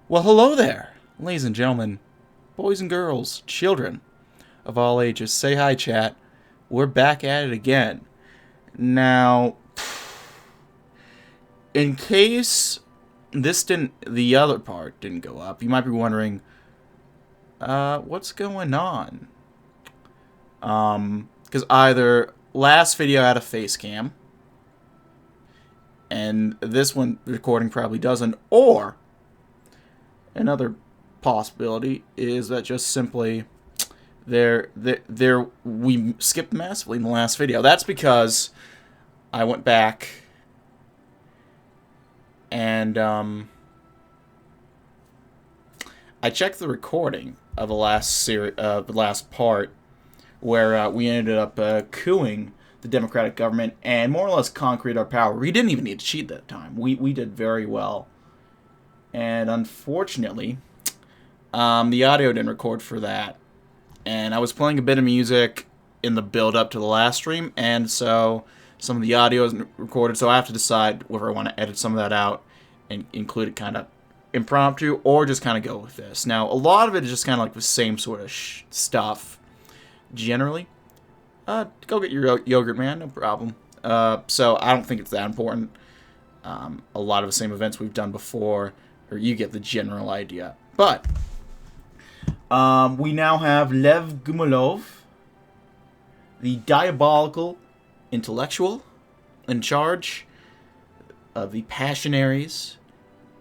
Well, hello there, ladies and gentlemen, boys and girls, children of all ages. Say hi, chat. We're back at it again. Now, in case the other part didn't go up, you might be wondering, what's going on? Because either last video had a face cam, and this one recording probably doesn't, or another possibility is that just simply we skipped massively in the last video. That's because I went back and I checked the recording of the last part where we ended up cooing the Democratic government and more or less conquered our power. We didn't even need to cheat that time. We did very well. And unfortunately, the audio didn't record for that. And I was playing a bit of music in the build-up to the last stream, and so some of the audio isn't recorded, so I have to decide whether I want to edit some of that out and include it kind of impromptu, or just kind of go with this. Now, a lot of it is just kind of like the same sort of stuff, generally. Go get your yogurt, man, no problem. So I don't think it's that important. A lot of the same events we've done before, or you get the general idea. But we now have Lev Gumilov, the diabolical intellectual, in charge of the Passionaries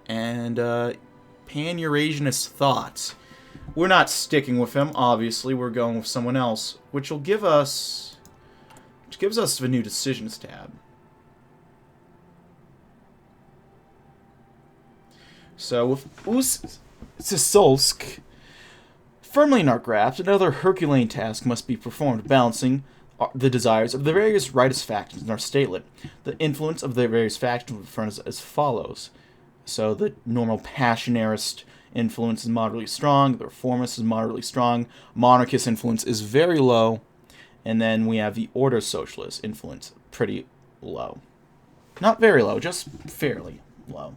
and Pan-Eurasianist thoughts. We're not sticking with him, obviously. We're going with someone else, which gives us the new decisions tab. So with Sisolsk firmly in our grasp, another Herculean task must be performed, balancing the desires of the various rightist factions in our statelet. The influence of the various factions will front as follows. So the normal passionarist influence is moderately strong, the reformist is moderately strong, monarchist influence is very low, and then we have the order socialist influence pretty low. Not very low, just fairly low.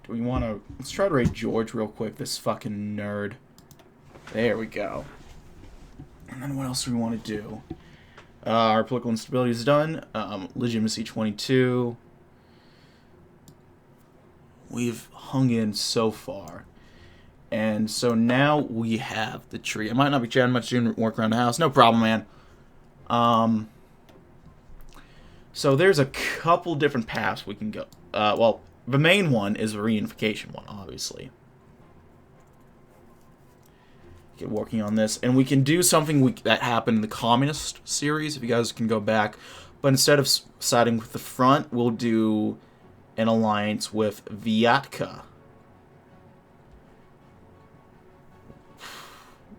Do we want to... Let's try to rate George real quick, this fucking nerd. There we go. And then what else do we want to do? Our political instability is done. Legitimacy 22. We've hung in so far. And so now we have the tree. I might not be chatting much, doing work around the house. No problem, man. So there's a couple different paths we can go. Well, the main one is the reunification one, obviously. Get working on this. And we can do something that happened in the Communist series, if you guys can go back. But instead of siding with the front, we'll do an alliance with Vyatka.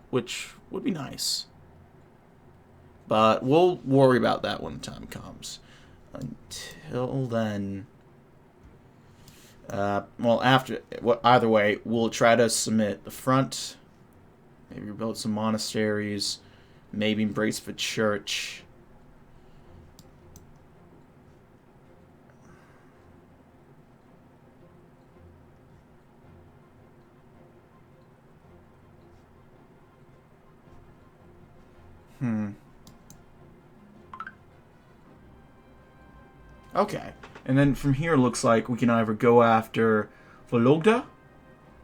Which would be nice. But we'll worry about that when the time comes. Until then... well, either way, we'll try to submit the front, maybe rebuild some monasteries, maybe embrace the church. Okay. And then from here, it looks like we can either go after Vologda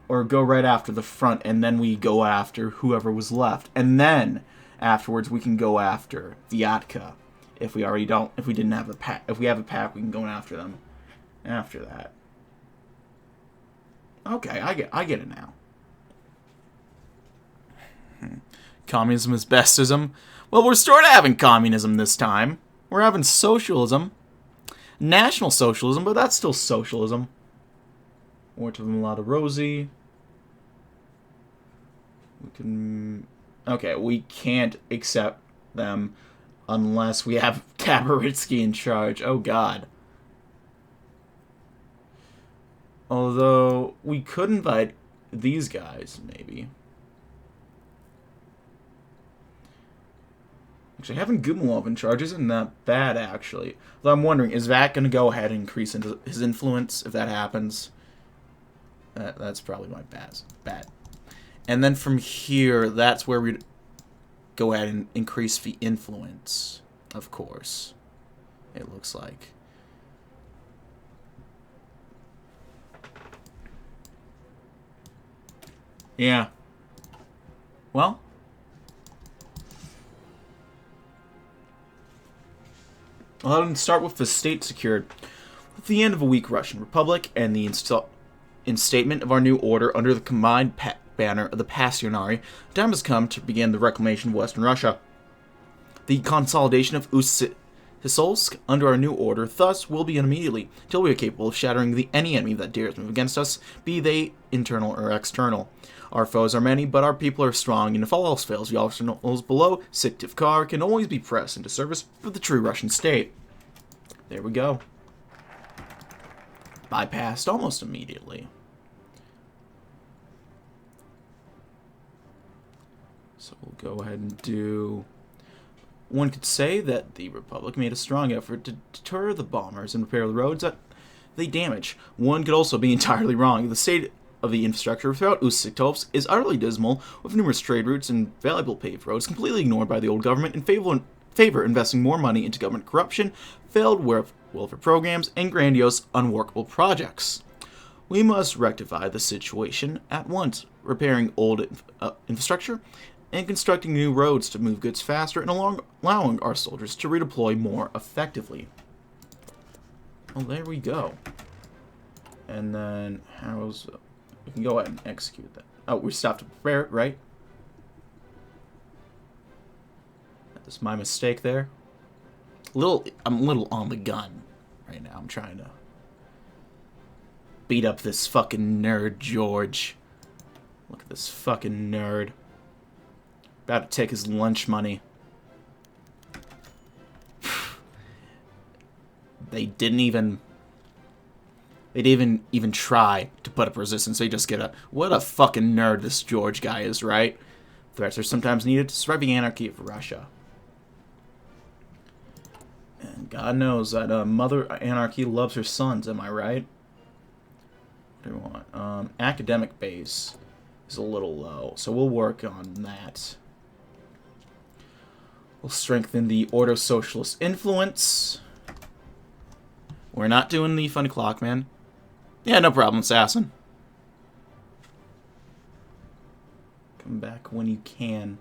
or go right after the front, and then we go after whoever was left. And then afterwards, we can go after Vyatka. If we didn't have a pack. If we have a pack, we can go after them after that. Okay, I get it now. Communism is bestism. Well, we're sort of having communism this time. We're having socialism. National socialism, but that's still socialism. More to Mulata Rosie. We can't accept them unless we have Kabaritsky in charge. Oh, God. Although, we could invite these guys, maybe. Actually, having Gumilov in charge isn't that bad, actually. Though I'm wondering, is that going to go ahead and increase into his influence if that happens? That's probably my bad. And then from here, that's where we'd go ahead and increase the influence, of course. It looks like. Yeah. Well. I'll start with the state secured. With the end of a weak Russian Republic and the instatement of our new order under the combined banner of the Passionari, the time has come to begin the reclamation of Western Russia. The consolidation of Ust-Hisolsk under our new order thus will begin immediately, till we are capable of shattering any enemy that dares move against us, be they internal or external. Our foes are many, but our people are strong, and if all else fails, the arsenals below Syktyvkar can always be pressed into service for the true Russian state. There we go. Bypassed almost immediately. So we'll go ahead and do... One could say that the Republic made a strong effort to deter the bombers and repair the roads that they damage. One could also be entirely wrong. The state of the infrastructure throughout Ust-Hisolsk is utterly dismal, with numerous trade routes and valuable paved roads completely ignored by the old government in favor investing more money into government corruption, failed welfare programs, and grandiose, unworkable projects. We must rectify the situation at once, repairing old infrastructure and constructing new roads to move goods faster and allowing our soldiers to redeploy more effectively. Well, there we go. And then, we can go ahead and execute that. Oh, we still have to prepare it, right? That's my mistake there. I'm a little on the gun right now. I'm trying to beat up this fucking nerd, George. Look at this fucking nerd. About to take his lunch money. They didn't even try to put up resistance. They just get what a fucking nerd this George guy is, right? Threats are sometimes needed to survive the anarchy of Russia. And God knows that Mother Anarchy loves her sons, am I right? What do we want? Academic base is a little low, so we'll work on that. We'll strengthen the Ordo Socialist influence. We're not doing the funny clock, man. Yeah, no problem, assassin. Come back when you can.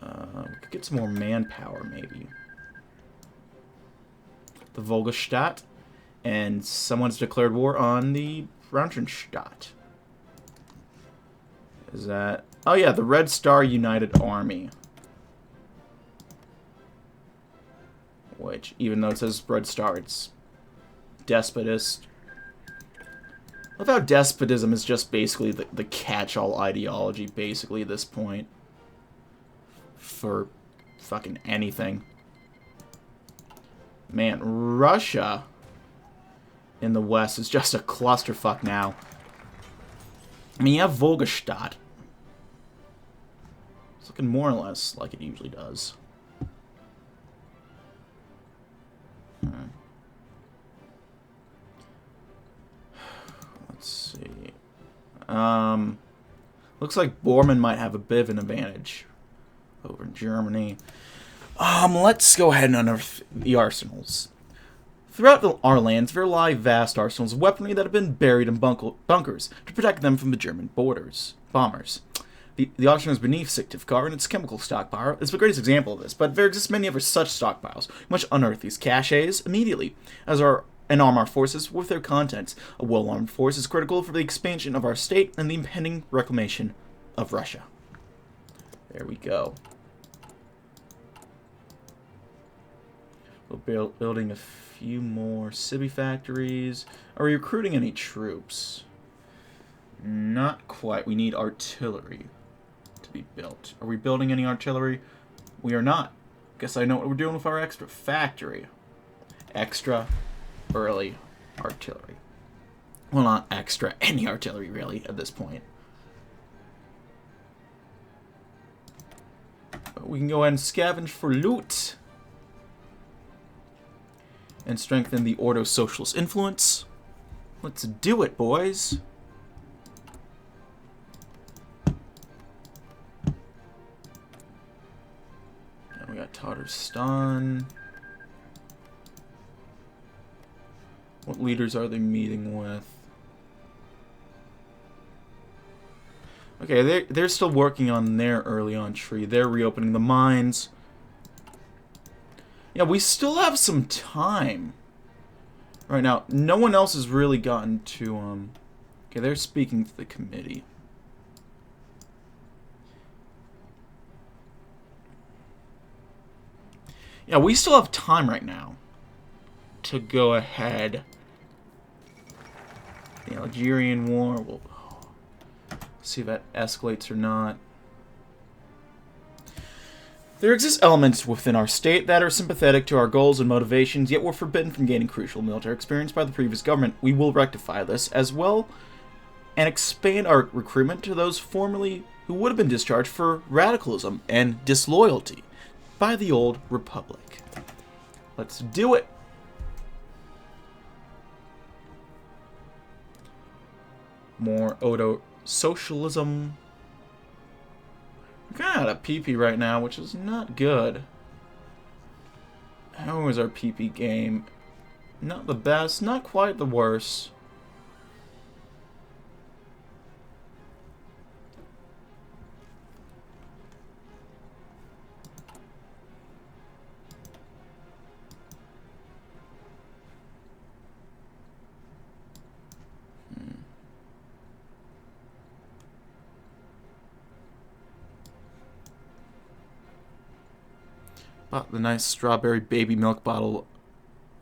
We could get some more manpower, maybe. The Volgastadt. And someone's declared war on the Braunschweig. Is that... Oh yeah, the Red Star United Army. Which, even though it says Red Star, it's despotist. I love how despotism is just basically the catch-all ideology, basically, at this point. For fucking anything. Man, Russia in the West is just a clusterfuck now. I mean, you have Volgastadt. It's looking more or less like it usually does. Let's see. Looks like Bormann might have a bit of an advantage over Germany. Let's go ahead and unearth the arsenals. Throughout our lands, there lie vast arsenals of weaponry that have been buried in bunkers to protect them from the German bombers. The arsenals beneath Syktyvkar and its chemical stockpile is the greatest example of this, but there exist many other such stockpiles. We must unearth these caches immediately, and arm our forces with their contents. A well-armed force is critical for the expansion of our state and the impending reclamation of Russia. There we go. We're building a few more Sibi factories. Are we recruiting any troops? Not quite. We need artillery to be built. Are we building any artillery? We are not. Guess I know what we're doing with our extra factory. Extra early artillery. Well, not extra, any artillery, really, at this point. We can go ahead and scavenge for loot. And strengthen the Ordo Socialist influence. Let's do it, boys. And we got Tatarstan. What leaders are they meeting with? Okay, they're still working on their early on tree. They're reopening the mines. Yeah, we still have some time. Right now, no one else has really gotten to, okay, they're speaking to the committee. Yeah, we still have time right now to go ahead. The Algerian War, we'll see if that escalates or not. There exist elements within our state that are sympathetic to our goals and motivations, yet were forbidden from gaining crucial military experience by the previous government. We will rectify this as well and expand our recruitment to those formerly who would have been discharged for radicalism and disloyalty by the old republic. Let's do it. More Odo socialism. We're kind of out of PP right now, which is not good. How is our PP game? Not the best, not quite the worst. Bought the nice strawberry baby milk bottle.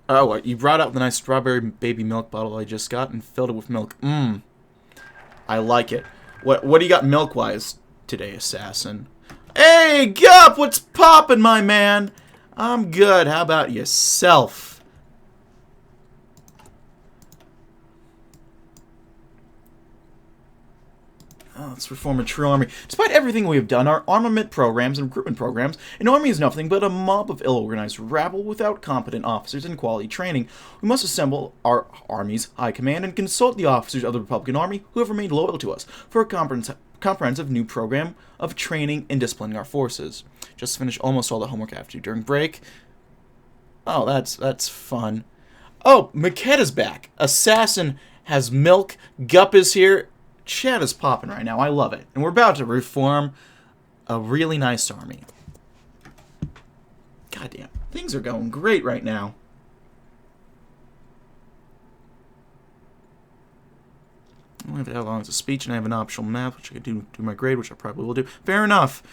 Oh, you brought out the nice strawberry baby milk bottle I just got and filled it with milk. I like it. What do you got milk-wise today, assassin? Hey, Gup, what's poppin', my man? I'm good. How about yourself? Let's reform a true army. Despite everything we have done, our armament programs and recruitment programs, an army is nothing but a mob of ill-organized rabble without competent officers and quality training. We must assemble our army's high command and consult the officers of the Republican Army who have remained loyal to us for a comprehensive new program of training and disciplining our forces. Just finished almost all the homework I have to do during break. Oh, that's fun. Oh, Maquetta's back. Assassin has milk. Gup is here. Chat is popping right now. I love it. And we're about to reform a really nice army. Goddamn. Things are going great right now. I don't have to have long as a speech, and I have an optional math, which I could do my grade, which I probably will do. Fair enough.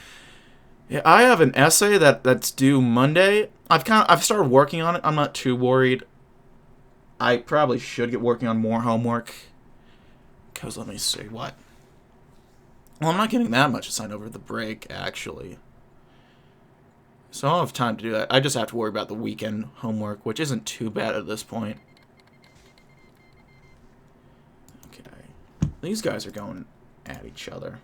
Yeah, I have an essay that's due Monday. I've started working on it. I'm not too worried. I probably should get working on more homework. Because let me see, what? Well, I'm not getting that much assigned over the break, actually. So I'll have time to do that. I just have to worry about the weekend homework, which isn't too bad at this point. Okay. These guys are going at each other.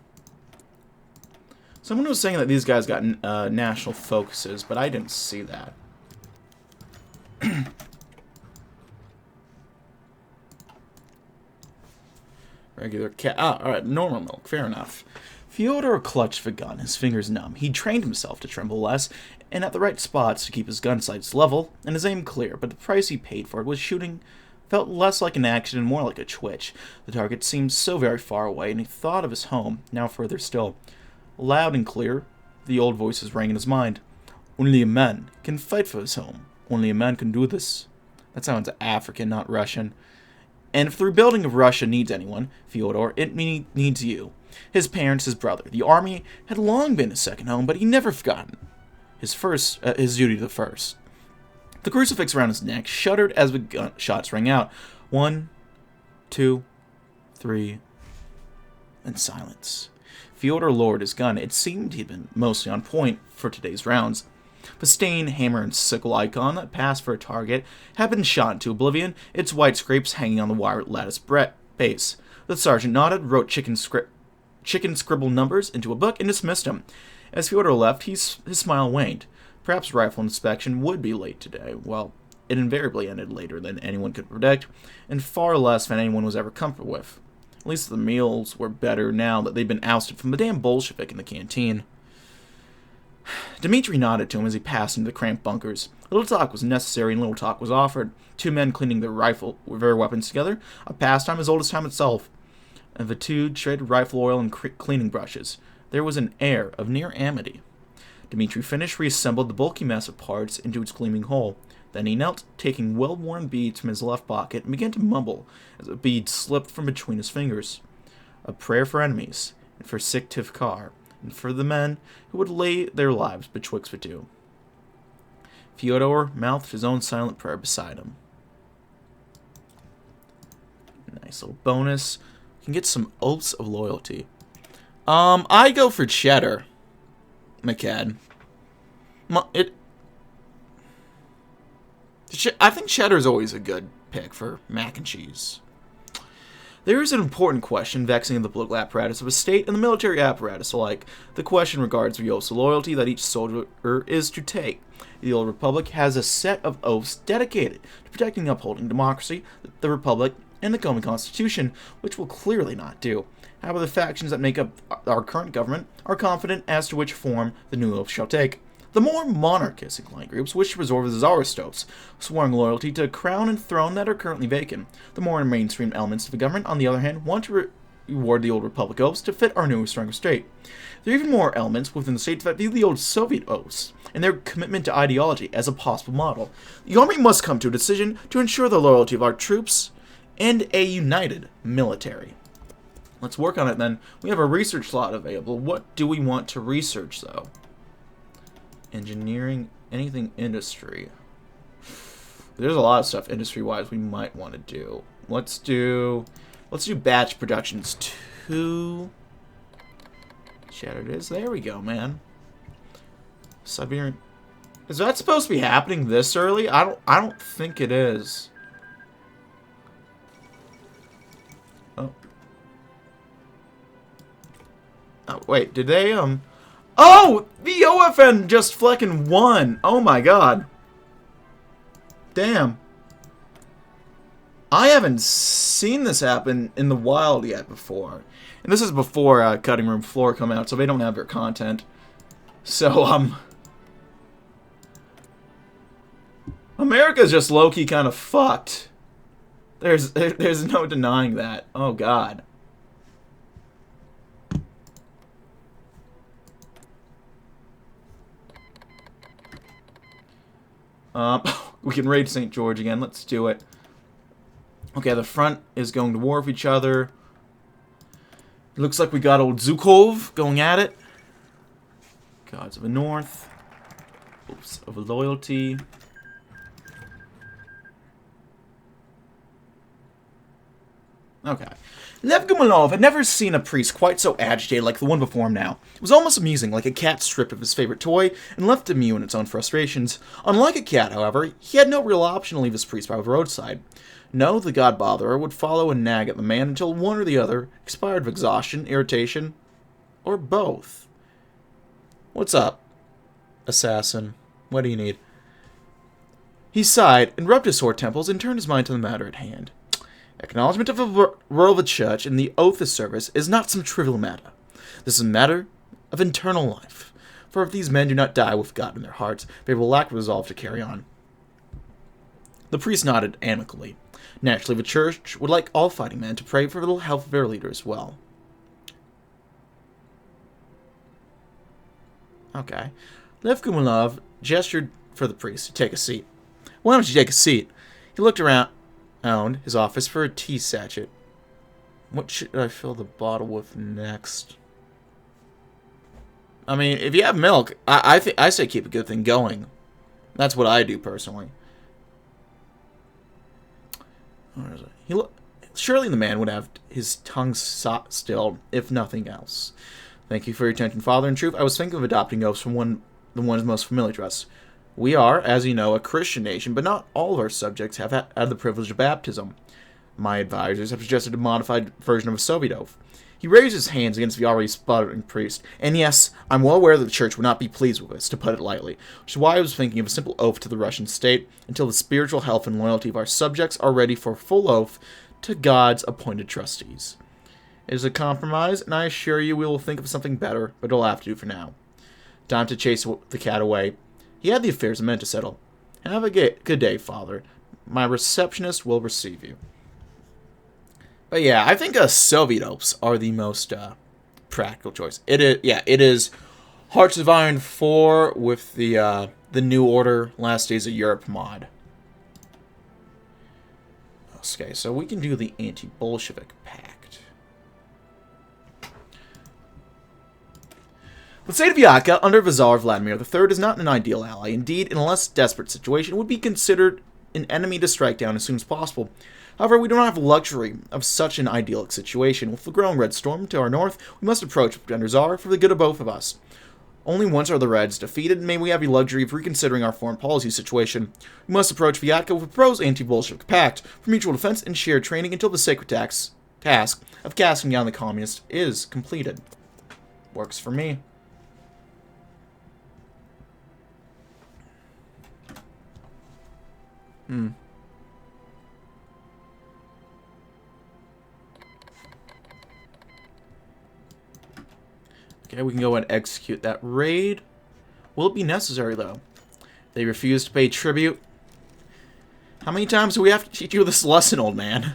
Someone was saying that these guys got national focuses, but I didn't see that. Regular cat. Alright, normal milk. Fair enough. Fyodor clutched the gun, his fingers numb. He trained himself to tremble less, and at the right spots to keep his gun sights level, and his aim clear, but the price he paid for it was shooting felt less like an action and more like a twitch. The target seemed so very far away, and he thought of his home, now further still. Loud and clear, the old voices rang in his mind. Only a man can fight for his home. Only a man can do this. That sounds African, not Russian. And if the rebuilding of Russia needs anyone, Fyodor, it needs you. His parents, his brother. The army had long been his second home, but he never forgotten his duty to the first. The crucifix around his neck shuddered as the gunshots rang out. 1, 2, 3, and silence. Fyodor lowered his gun. It seemed he'd been mostly on point for today's rounds. The stain, hammer, and sickle icon that passed for a target had been shot into oblivion, its white scrapes hanging on the wire lattice base. The sergeant nodded, wrote chicken scribble numbers into a book, and dismissed him. As Fyodor left, his smile waned. Perhaps rifle inspection would be late today. Well, it invariably ended later than anyone could predict, and far less than anyone was ever comfortable with. At least the meals were better now that they'd been ousted from the damn Bolshevik in the canteen. Dmitri nodded to him as he passed into the cramped bunkers. Little talk was necessary and little talk was offered. Two men cleaning their weapons together, a pastime as old as time itself. And the two traded rifle oil and cleaning brushes. There was an air of near amity. Dmitri finished, reassembled the bulky mass of parts into its gleaming whole. Then he knelt, taking well-worn beads from his left pocket, and began to mumble as a bead slipped from between his fingers. A prayer for enemies, and for sick Tivkar, and for the men who would lay their lives betwixt the two. Fyodor mouthed his own silent prayer beside him. Nice little bonus. You can get some oaths of loyalty. I go for cheddar, McCad. I think cheddar is always a good pick for mac and cheese. There is an important question vexing the political apparatus of a state and the military apparatus alike. The question regards the oaths of loyalty that each soldier is to take. The old republic has a set of oaths dedicated to protecting and upholding democracy, the republic, and the Komi constitution, which will clearly not do. However, the factions that make up our current government are confident as to which form the new oath shall take. The more monarchist inclined groups wish to preserve the czarist oaths, swearing loyalty to crown and throne that are currently vacant. The more mainstream elements of the government, on the other hand, want to reward the old republic oaths to fit our new stronger state. There are even more elements within the state that view the old Soviet oaths and their commitment to ideology as a possible model. The army must come to a decision to ensure the loyalty of our troops and a united military. Let's work on it then. We have a research slot available. What do we want to research, though? Engineering, anything industry. There's a lot of stuff industry-wise we might want to do. Let's do batch productions 2. Shattered is. There we go, man. Siberian. Is that supposed to be happening this early? I don't think it is. Oh, wait, did they, Oh! The OFN just flecking won! Oh my god. Damn. I haven't seen this happen in the wild yet before. And this is before Cutting Room Floor come out, so they don't have their content. So, America's just low-key kind of fucked. There's no denying that. Oh god. We can raid St. George again. Let's do it. Okay, the front is going to war with each other. It looks like we got old Zhukov going at it. Gods of the North. Oops, of loyalty. Okay. Lev Gumalov had never seen a priest quite so agitated like the one before him now. It was almost amusing, like a cat stripped of his favorite toy and left to mew in its own frustrations. Unlike a cat, however, he had no real option to leave his priest by the roadside. No, the god-botherer would follow and nag at the man until one or the other expired of exhaustion, irritation, or both. What's up, assassin? What do you need? He sighed and rubbed his sore temples and turned his mind to the matter at hand. Acknowledgement of the role of the church in the oath of service is not some trivial matter. This is a matter of internal life. For if these men do not die with God in their hearts, they will lack resolve to carry on. The priest nodded amicably. Naturally, the church would like all fighting men to pray for the health of their leader as well. Okay. Lev Gumalov gestured for the priest to take a seat. Why don't you take a seat? He looked around his office for a tea sachet. What should I fill the bottle with next? I mean, if you have milk, I say keep a good thing going. That's what I do personally. Where is it? Surely the man would have his tongue stilled, if nothing else. Thank you for your attention, Father. In truth, I was thinking of adopting oaths from the ones most familiar to us. We are, as you know, a Christian nation, but not all of our subjects have had the privilege of baptism. My advisors have suggested a modified version of a Soviet oath. He raised his hands against the already sputtering priest. And yes, I'm well aware that the church would not be pleased with this, to put it lightly, which is why I was thinking of a simple oath to the Russian state until the spiritual health and loyalty of our subjects are ready for a full oath to God's appointed trustees. It is a compromise, and I assure you we will think of something better, but it'll have to do for now. Time to chase the cat away. He had the affairs of men to settle. Have a good day, Father. My receptionist will receive you. But yeah, I think Soviet oaths are the most practical choice. It is Hearts of Iron 4 with the New Order Last Days of Europe mod. Okay, so we can do the Anti-Bolshevik Pact. The state of Viatka, under Tsar Vladimir III, is not an ideal ally. Indeed, in a less desperate situation, would be considered an enemy to strike down as soon as possible. However, we do not have the luxury of such an idyllic situation. With the growing Red Storm to our north, we must approach under Tsar for the good of both of us. Only once are the Reds defeated, may we have the luxury of reconsidering our foreign policy situation. We must approach Viatka with a proposed anti-Bolshevik pact for mutual defense and shared training until the sacred task of casting down the communists is completed. Works for me. Okay, we can go and execute that raid. Will it be necessary, though? They refuse to pay tribute. How many times do we have to teach you this lesson, old man?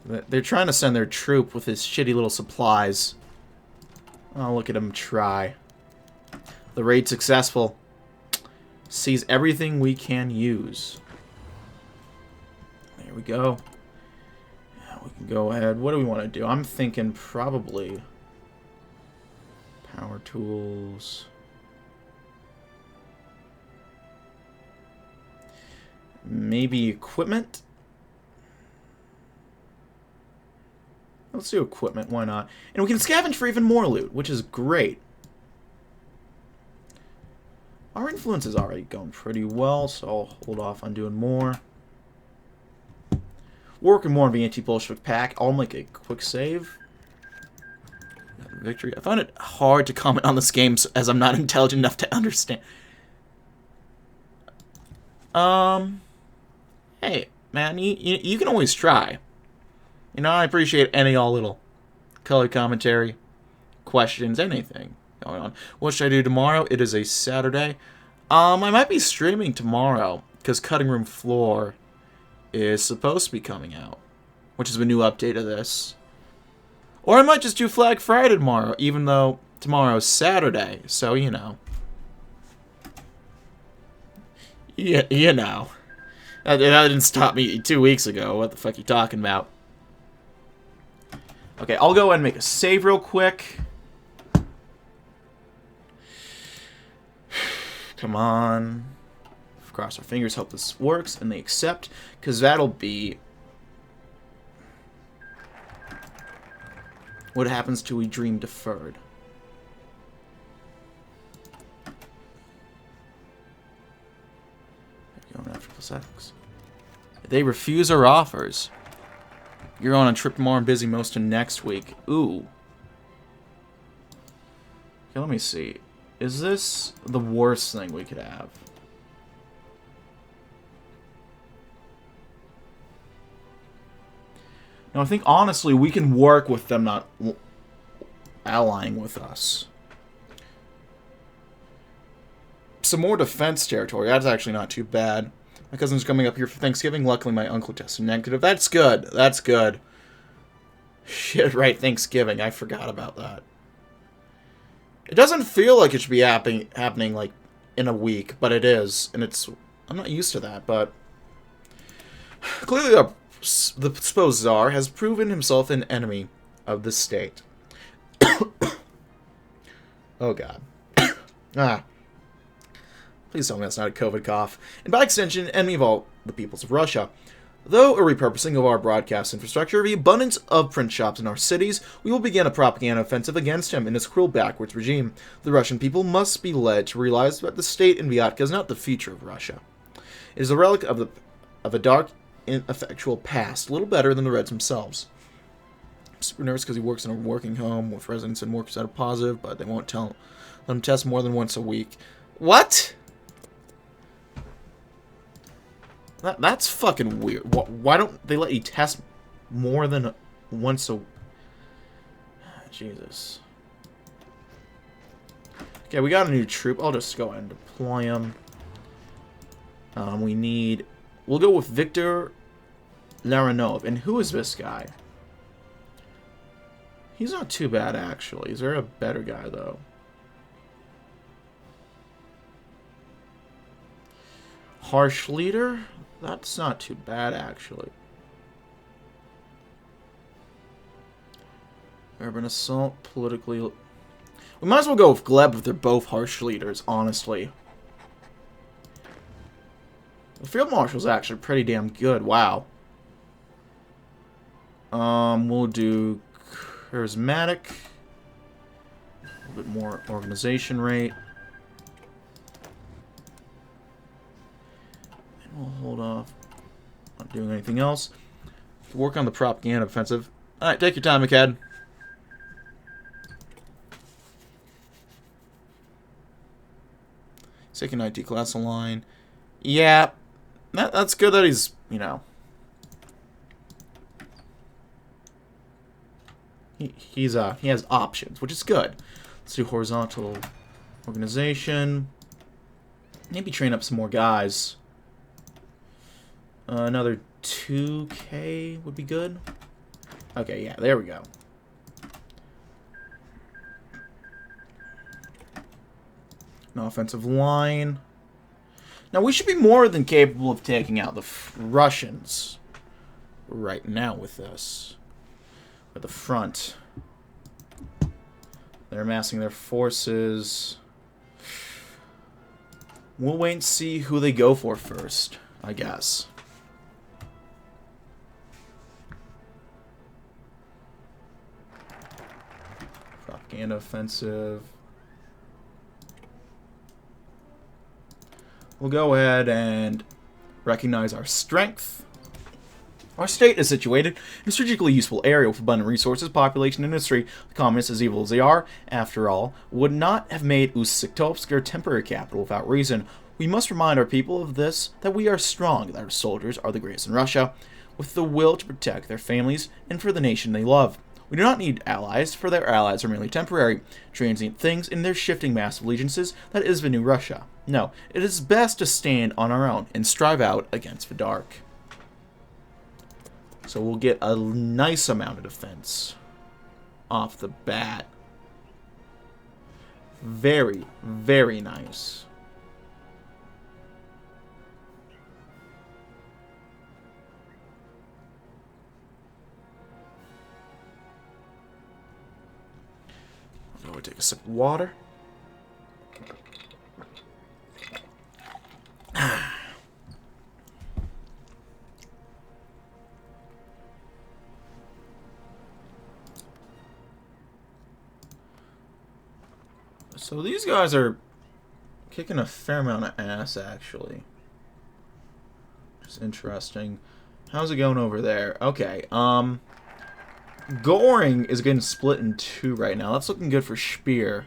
They're trying to send their troop with his shitty little supplies. Oh, look at him try. The raid successful. Seize everything we can use. There we go. Yeah, we can go ahead. What do we want to do? I'm thinking probably power tools. Maybe equipment? Let's do equipment, why not? And we can scavenge for even more loot, which is great. Our influence is already going pretty well, so I'll hold off on doing more. Working more on the anti-Bolshevik pack. I'll make a quick save. Victory. I find it hard to comment on this game as I'm not intelligent enough to understand. Hey, man, you can always try. You know, I appreciate any all little color commentary, questions, anything going on. What should I do tomorrow? It is a Saturday. I might be streaming tomorrow because Cutting Room Floor is supposed to be coming out, which is a new update of this. Or I might just do Flag Friday tomorrow, even though tomorrow's Saturday. So, you know. Yeah, you know. That didn't stop me 2 weeks ago. What the fuck are you talking about? Okay, I'll go ahead and make a save real quick. Come on. Cross our fingers, hope this works, and they accept, because that'll be what happens to a dream deferred. Going after +X. They refuse our offers. You're on a trip tomorrow and busy most of next week. Ooh. Okay, let me see. Is this the worst thing we could have? No, I think honestly we can work with them not allying with us. Some more defense territory. That's actually not too bad. My cousin's coming up here for Thanksgiving. Luckily, my uncle tested negative. That's good. That's good. Shit, right, Thanksgiving. I forgot about that. It doesn't feel like it should be happening like in a week, but it is, and it's. I'm not used to that, but clearly the supposed czar has proven himself an enemy of the state. Oh God. Ah. Please tell me that's not a COVID cough. And by extension, enemy of all the peoples of Russia. Though a repurposing of our broadcast infrastructure, the abundance of print shops in our cities, we will begin a propaganda offensive against him and his cruel backwards regime. The Russian people must be led to realize that the state in Viatka is not the future of Russia. It is a relic of a dark, ineffectual past, a little better than the Reds themselves. I'm super nervous because he works in a working home with residents and workers that are positive, but they won't let him test more than once a week. What? That's fucking weird. Why don't they let you test more than once a... Jesus. Okay, we got a new troop. I'll just go ahead and deploy him. We'll go with Victor Laranov. And who is this guy? He's not too bad, actually. Is there a better guy, though? Harsh leader? That's not too bad, actually. Urban assault, politically... We might as well go with Gleb if they're both harsh leaders, honestly. The Field Marshal's actually pretty damn good. Wow. We'll do charismatic. A little bit more organization rate. And we'll hold off. Not doing anything else. Work on the propaganda offensive. Alright, take your time, McCad. Second IT class line. Yeah, that's good that he's, you know. He has options, which is good. Let's do horizontal organization. Maybe train up some more guys. Another 2K would be good. Okay, yeah, there we go. An offensive line. Now, we should be more than capable of taking out the Russians right now with this. At the front. They're amassing their forces. We'll wait and see who they go for first, I guess. Propaganda offensive. We'll go ahead and recognize our strength. Our state is situated in a strategically useful area with abundant resources, population, and industry. The communists, as evil as they are, after all, would not have made Uсть-Sitkovsk their temporary capital without reason. We must remind our people of this, that we are strong, that our soldiers are the greatest in Russia, with the will to protect their families and for the nation they love. We do not need allies, for their allies are merely temporary, transient things in their shifting mass of allegiances that is the new Russia. No, it is best to stand on our own and strive out against the dark. So we'll get a nice amount of defense off the bat. Very, very nice. I'm going to take a sip of water. So these guys are kicking a fair amount of ass, actually. Just interesting. How's it going over there? Okay, Goring is getting split in two right now. That's looking good for Speer.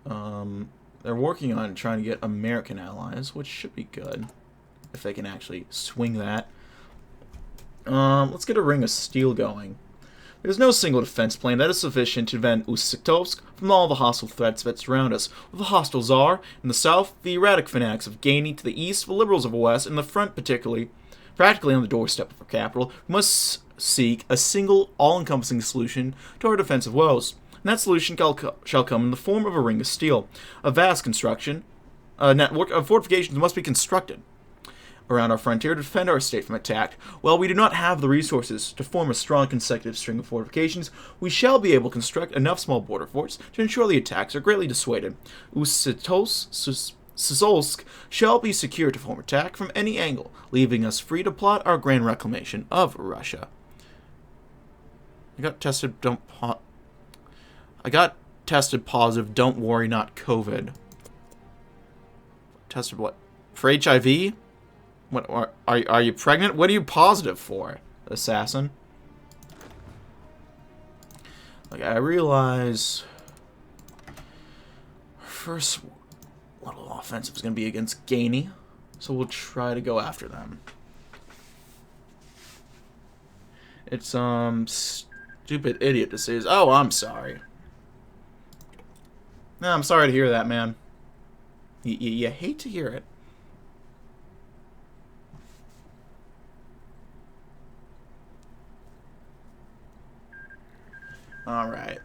They're working on trying to get American allies, which should be good. If they can actually swing that. Let's get a Ring of Steel going. There's no single defense plan that is sufficient to prevent Uсть-Sitkovsk from all the hostile threats that surround us. With the hostile Tsar in the south, the erratic fanatics of Gainy to the east, the liberals of the west, and the front practically on the doorstep of our capital, we must seek a single, all-encompassing solution to our defensive woes. And that solution shall come in the form of a Ring of Steel. A vast construction, a network of fortifications must be constructed around our frontier to defend our state from attack. While we do not have the resources to form a strong consecutive string of fortifications, we shall be able to construct enough small border forts to ensure the attacks are greatly dissuaded. Uсть-Sitkovsk shall be secure to form attack from any angle, leaving us free to plot our grand reclamation of Russia. I got tested positive, don't worry, not COVID. tested what? For HIV? What are you pregnant? What are you positive for, assassin? Like, I realize first little offensive is going to be against Gainey, so we'll try to go after them. It's stupid idiot to say, oh, I'm sorry. No, I'm sorry to hear that, man. You hate to hear it. Alright.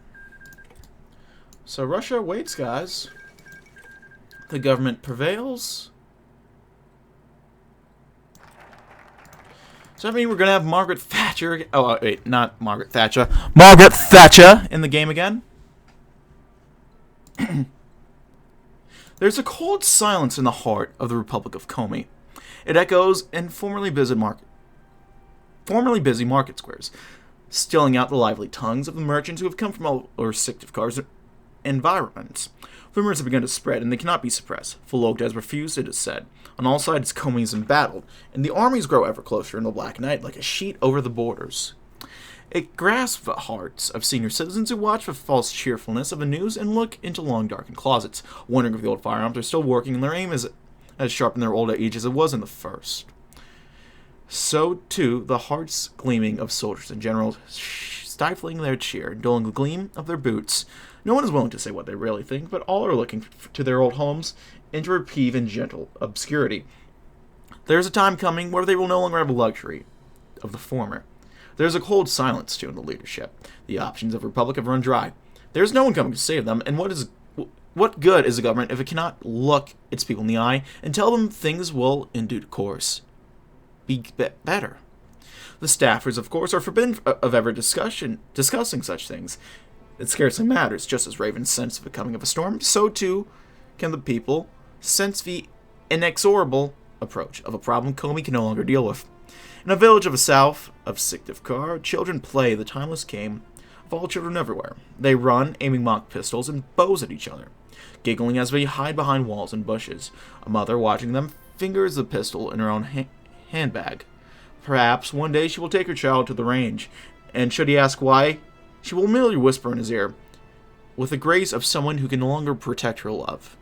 So Russia waits, guys. The government prevails. So that means we're going to have Margaret Thatcher... Oh, wait, not Margaret Thatcher. Margaret Thatcher in the game again. There's a cold silence in the heart of the Republic of Komi. It echoes in formerly busy market squares, stilling out the lively tongues of the merchants who have come from all over Syktyvkar's environments. Rumors have begun to spread, and they cannot be suppressed. Vologda has refused, it is said. On all sides, Komi is embattled, and the armies grow ever closer in the black night like a sheet over the borders. It grasps the hearts of senior citizens who watch with false cheerfulness of the news and look into long darkened closets, wondering if the old firearms are still working and their aim is as sharp in their old age as it was in the first. So, too, the hearts gleaming of soldiers and generals, stifling their cheer, dulling the gleam of their boots. No one is willing to say what they really think, but all are looking to their old homes into reprieve and gentle obscurity. There is a time coming where they will no longer have the luxury of the former. There is a cold silence, too, in the leadership. The options of Republic have run dry. There is no one coming to save them, and what good is a government if it cannot look its people in the eye and tell them things will, in due course, be better? The staffers, of course, are forbidden of ever discussing such things. It scarcely matters. Just as ravens sense the coming of a storm, so too can the people sense the inexorable approach of a problem Komi can no longer deal with. In a village of the south of Syktyvkar, children play the timeless game of all children everywhere. They run, aiming mock pistols and bows at each other, giggling as they hide behind walls and bushes. A mother, watching them, fingers the pistol in her own handbag. Perhaps one day she will take her child to the range, and should he ask why, she will merely whisper in his ear, with the grace of someone who can no longer protect her love.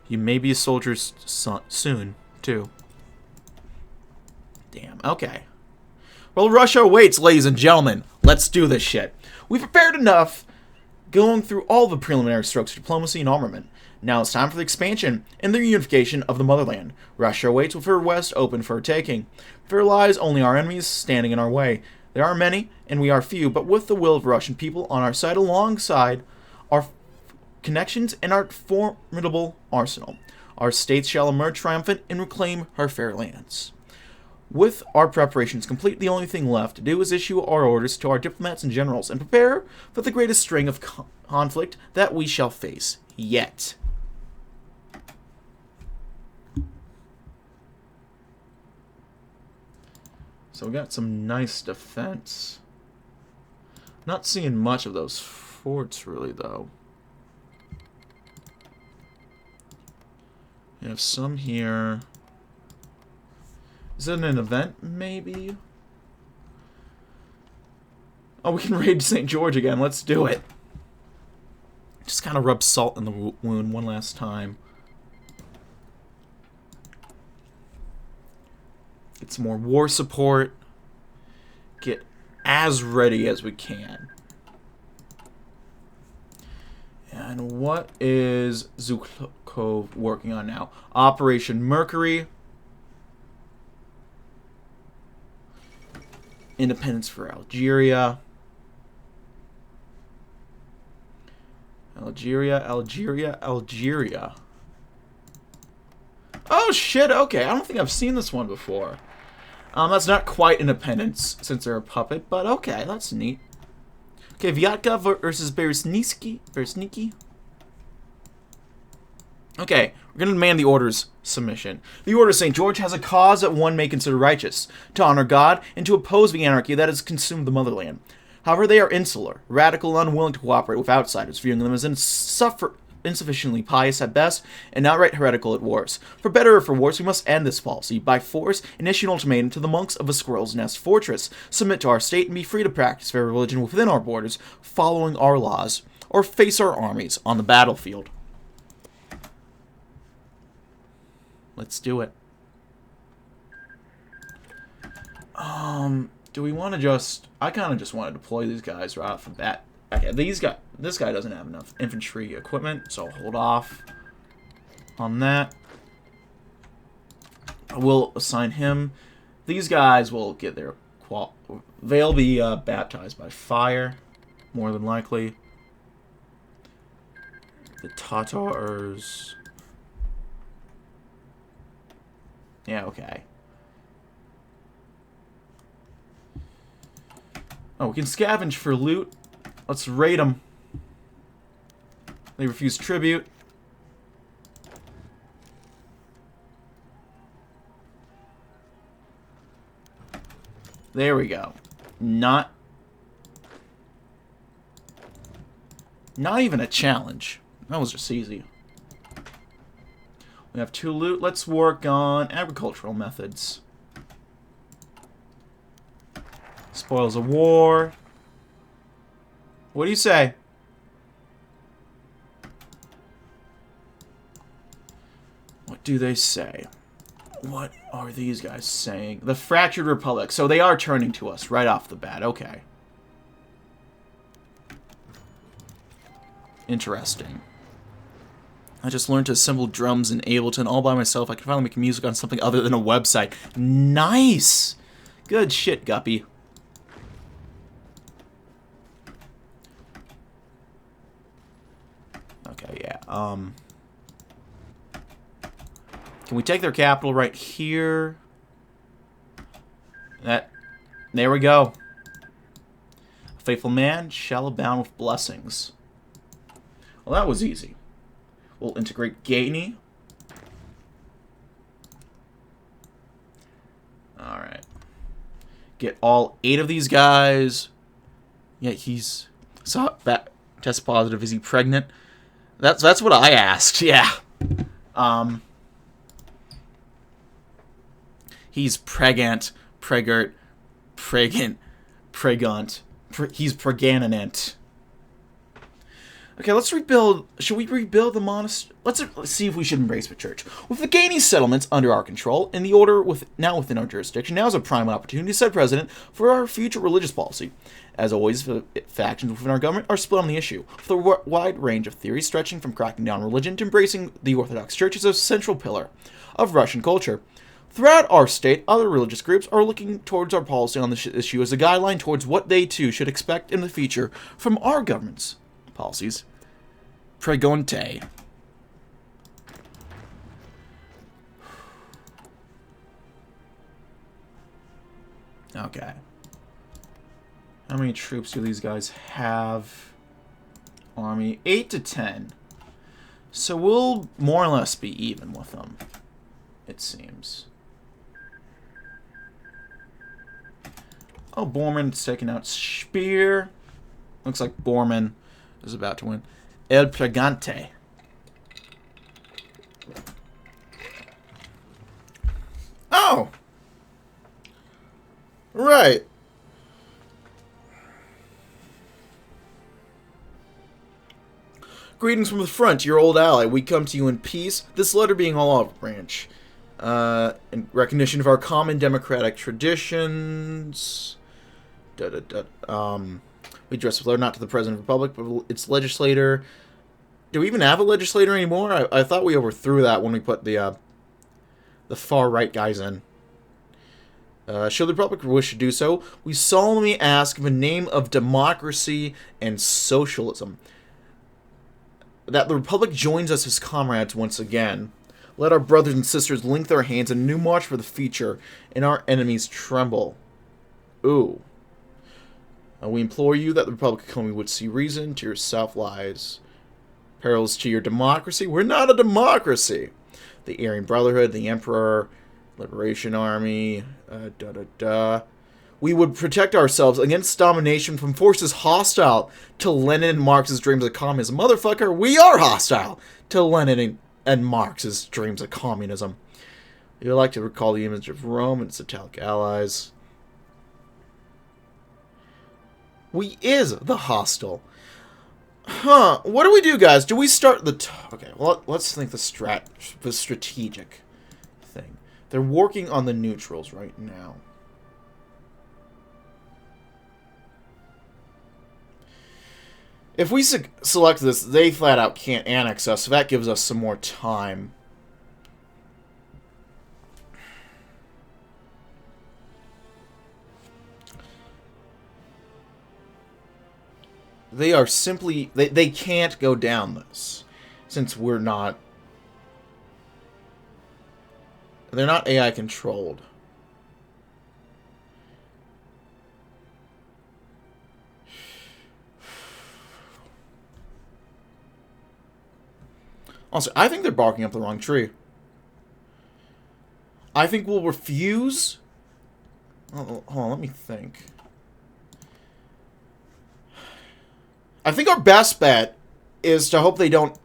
You may be a soldier's son soon, too. Damn, okay. Well, Russia waits, ladies and gentlemen. Let's do this shit. We've prepared enough, going through all the preliminary strokes of diplomacy and armament. Now it's time for the expansion and the reunification of the motherland. Russia waits with her west open for her taking. There lies only our enemies standing in our way. There are many, and we are few, but with the will of Russian people on our side alongside our connections and our formidable arsenal, our states shall emerge triumphant and reclaim our fair lands. With our preparations complete, the only thing left to do is issue our orders to our diplomats and generals and prepare for the greatest string of conflict that we shall face yet. So we got some nice defense. Not seeing much of those forts really, though. We have some here. Is it an event, maybe? Oh, we can raid St. George again. Let's do it. Just kind of rub salt in the wound one last time. Get some more war support. Get as ready as we can. And what is Zhukov working on now? Operation Mercury. Independence for Algeria. Algeria. Oh shit, okay. I don't think I've seen this one before. That's not quite independence since they're a puppet, but okay, that's neat. Okay, Vyatka versus Beresniki. Okay, we're going to demand the Order's submission. The Order of St. George has a cause that one may consider righteous, to honor God and to oppose the anarchy that has consumed the motherland. However, they are insular, radical, and unwilling to cooperate with outsiders, viewing them as insufficiently pious at best, and outright heretical at worst. For better or for worse, we must end this policy by force and issue an ultimatum to the monks of a squirrel's nest fortress. Submit to our state and be free to practice their religion within our borders, following our laws, or face our armies on the battlefield. Let's do it. Do we want to just... I kind of just want to deploy these guys right off the bat. Okay, this guy doesn't have enough infantry equipment, so I'll hold off on that. I will assign him. These guys will get their they'll be baptized by fire, more than likely. The Tatars... Yeah, okay. Oh, we can scavenge for loot. Let's raid them. They refuse tribute. There we go. Not even a challenge. That was just easy. We have 2 loot. Let's work on agricultural methods. Spoils of war. What do you say? What do they say? What are these guys saying? The Fractured Republic. So they are turning to us right off the bat. Okay. Interesting. I just learned to assemble drums in Ableton all by myself. I can finally make music on something other than a website. Nice! Good shit, Guppy. Okay, yeah. Can we take their capital right here? There we go. A faithful man shall abound with blessings. Well, that was easy. We'll integrate Gainey. Alright. Get all 8 of these guys. Yeah, he's... test positive. Is he pregnant? That's what I asked, yeah. He's pregnant. He's pregnant. Okay, let's rebuild. Should we rebuild the monastery? Let's see if we should embrace the church. With the Gainey settlements under our control and the order now within our jurisdiction, now is a prime opportunity to set precedent for our future religious policy. As always, the factions within our government are split on the issue, with a wide range of theories stretching from cracking down religion to embracing the Orthodox Church as a central pillar of Russian culture. Throughout our state, other religious groups are looking towards our policy on this issue as a guideline towards what they too should expect in the future from our government's policies. Pregonte. Okay. How many troops do these guys have? Army 8 to 10. So we'll more or less be even with them, it seems. Oh, Borman's taking out Spear. Looks like Borman is about to win. El Pregante. Oh! Right. Greetings from the front, your old ally. We come to you in peace. This letter being all olive branch. In recognition of our common democratic traditions. We address the letter not to the President of the Republic, but its legislator. Do we even have a legislator anymore? I thought we overthrew that when we put the far-right guys in. Should the Republic wish to do so, we solemnly ask in the name of democracy and socialism that the Republic joins us as comrades once again. Let our brothers and sisters link their hands in a new march for the future, and our enemies tremble. Ooh. We implore you that the Republic of Komi would see reason to your self-lies. Perils to your democracy? We're not a democracy! The Aryan Brotherhood, the Emperor, Liberation Army, We would protect ourselves against domination from forces hostile to Lenin and Marx's dreams of communism. Motherfucker, we are hostile to Lenin and Marx's dreams of communism. You like to recall the image of Rome and its Italic allies. We is the hostile. Huh, what do we do, guys? Do we start the... okay, well, let's think the strategic thing. They're working on the neutrals right now. If we select this, they flat out can't annex us, so that gives us some more time. They are simply... They can't go down this, since we're not... They're not AI controlled. Also, I think they're barking up the wrong tree. I think we'll refuse... Oh, hold on, let me think. I think our best bet is to hope they don't...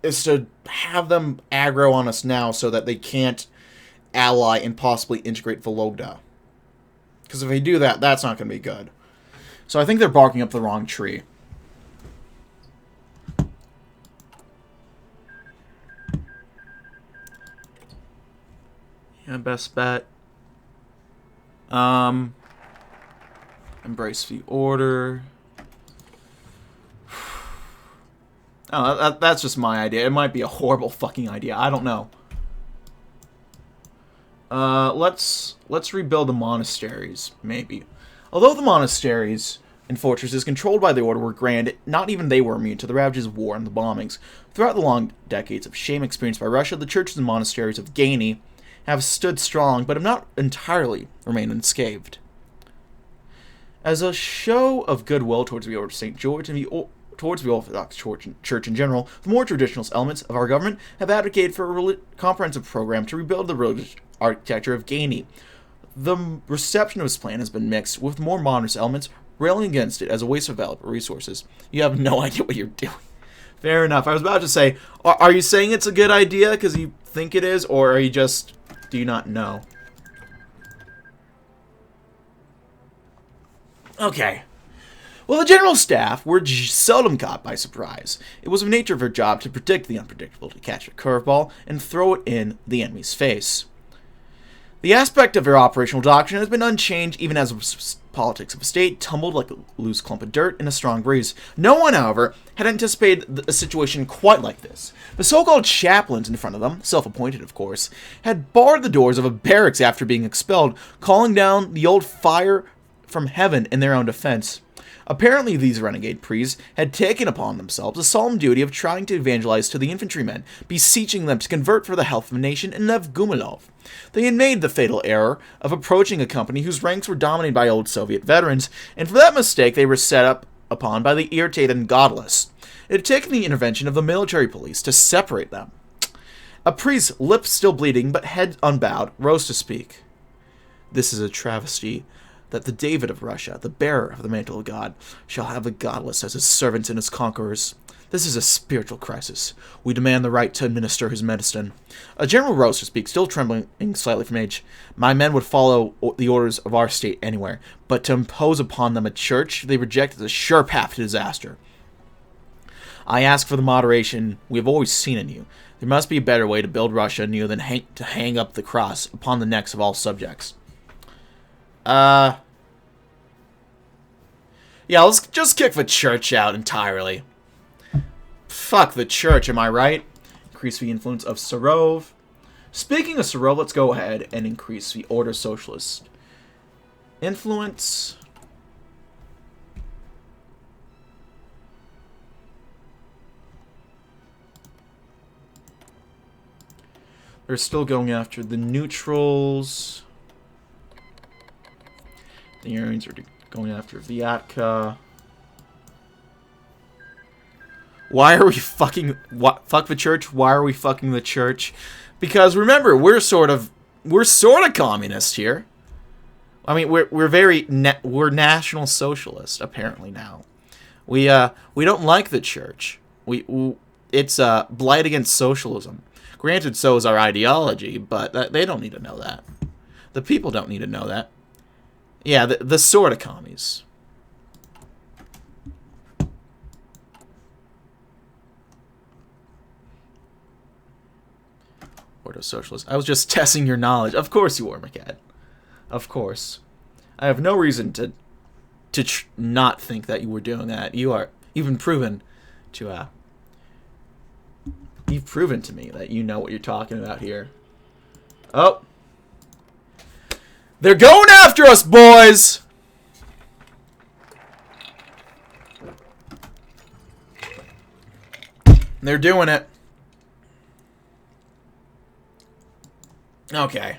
is to have them aggro on us now so that they can't ally and possibly integrate Vologda. Because if they do that, that's not going to be good. So I think they're barking up the wrong tree. Yeah, best bet. Embrace the order. Oh, that's just my idea. It might be a horrible fucking idea. I don't know. Let's rebuild the monasteries, maybe. Although the monasteries and fortresses controlled by the Order were grand, not even they were immune to the ravages of war and the bombings. Throughout the long decades of shame experienced by Russia, the churches and monasteries of Gaini have stood strong, but have not entirely remained unscathed. As a show of goodwill towards the Order of St. George and towards the Orthodox Church in general, the more traditionalist elements of our government have advocated for a comprehensive program to rebuild the religious architecture of Gaini. The reception of his plan has been mixed, with more modernist elements railing against it as a waste of valuable resources. You have no idea what you're doing. Fair enough. I was about to say, are you saying it's a good idea because you think it is, or are you just... do you not know? Okay. Well, the general staff were seldom caught by surprise. It was the nature of their job to predict the unpredictable, to catch a curveball and throw it in the enemy's face. The aspect of their operational doctrine has been unchanged even as the politics of the state tumbled like a loose clump of dirt in a strong breeze. No one, however, had anticipated a situation quite like this. The so-called chaplains in front of them, self-appointed of course, had barred the doors of a barracks after being expelled, calling down the old fire from heaven in their own defense. Apparently, these renegade priests had taken upon themselves the solemn duty of trying to evangelize to the infantrymen, beseeching them to convert for the health of the nation and of Gumilov. They had made the fatal error of approaching a company whose ranks were dominated by old Soviet veterans, and for that mistake they were set up upon by the irritated and godless. It had taken the intervention of the military police to separate them. A priest, lips still bleeding but head unbowed, rose to speak. This is a travesty, that the David of Russia, the bearer of the mantle of God, shall have the godless as his servants and his conquerors. This is a spiritual crisis. We demand the right to administer his medicine. A general rose to speak, still trembling slightly from age. My men would follow the orders of our state anywhere, but to impose upon them a church they reject as a sure path to disaster. I ask for the moderation we have always seen in you. There must be a better way to build Russia anew than to hang up the cross upon the necks of all subjects. Yeah, let's just kick the church out entirely. Fuck the church, am I right? Increase the influence of Serov. Speaking of Serov, let's go ahead and increase the Order Socialist influence. They're still going after the neutrals. The Aryans are going after Vyatka. Why are we fucking... fuck the church? Why are we fucking the church? Because remember, we're sort of communist here. I mean, we're National Socialist apparently now. We don't like the church. It's a blight against socialism. Granted, so is our ideology, but they don't need to know that. The people don't need to know that. Yeah, the sort of commies. Ordo Socialist. I was just testing your knowledge. Of course you were, McCad. Of course. I have no reason to not think that you were doing that. You've been proven to you've proven to me that you know what you're talking about here. Oh. They're going after us, boys! They're doing it. Okay.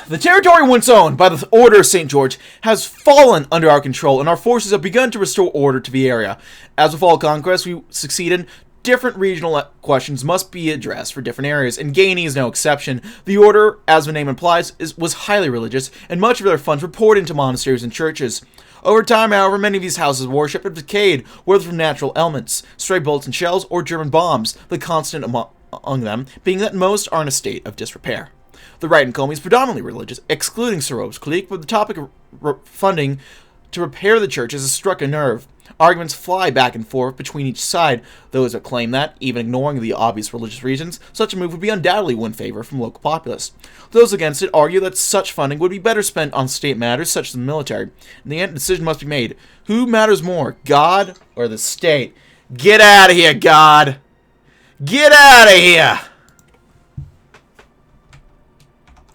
The territory once owned by the Order of St. George has fallen under our control, and our forces have begun to restore order to the area. As with all conquests we succeeded, different regional questions must be addressed for different areas, and Guinea is no exception. The Order, as the name implies, was highly religious, and much of their funds were poured into monasteries and churches. Over time, however, many of these houses of worship have decayed, whether from natural elements, stray bullets and shells, or German bombs, the constant among them being that most are in a state of disrepair. The right in Komi is predominantly religious, excluding Serov's clique, but the topic of funding to repair the churches has struck a nerve. Arguments fly back and forth between each side. Those that claim that, even ignoring the obvious religious reasons, such a move would be undoubtedly win favor from local populace. Those against it argue that such funding would be better spent on state matters such as the military. In the end, a decision must be made. Who matters more, God or the state? Get out of here, God! Get out of here!